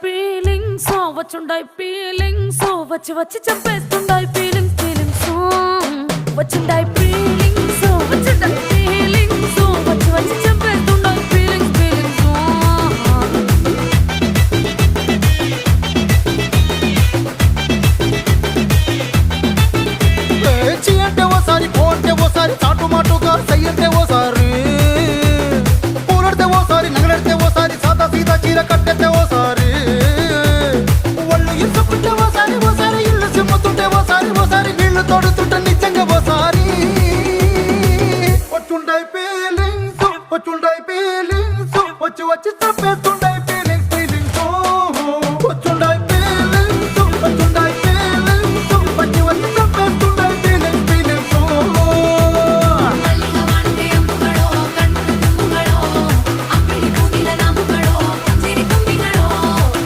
feelings వచ్చుండాయి feelings వచ్చి వచ్చి చంపేస్తుండాయి feelings వచ్చిండాయి feelings వచ్చుండాయి feelings వచ్చి వచ్చి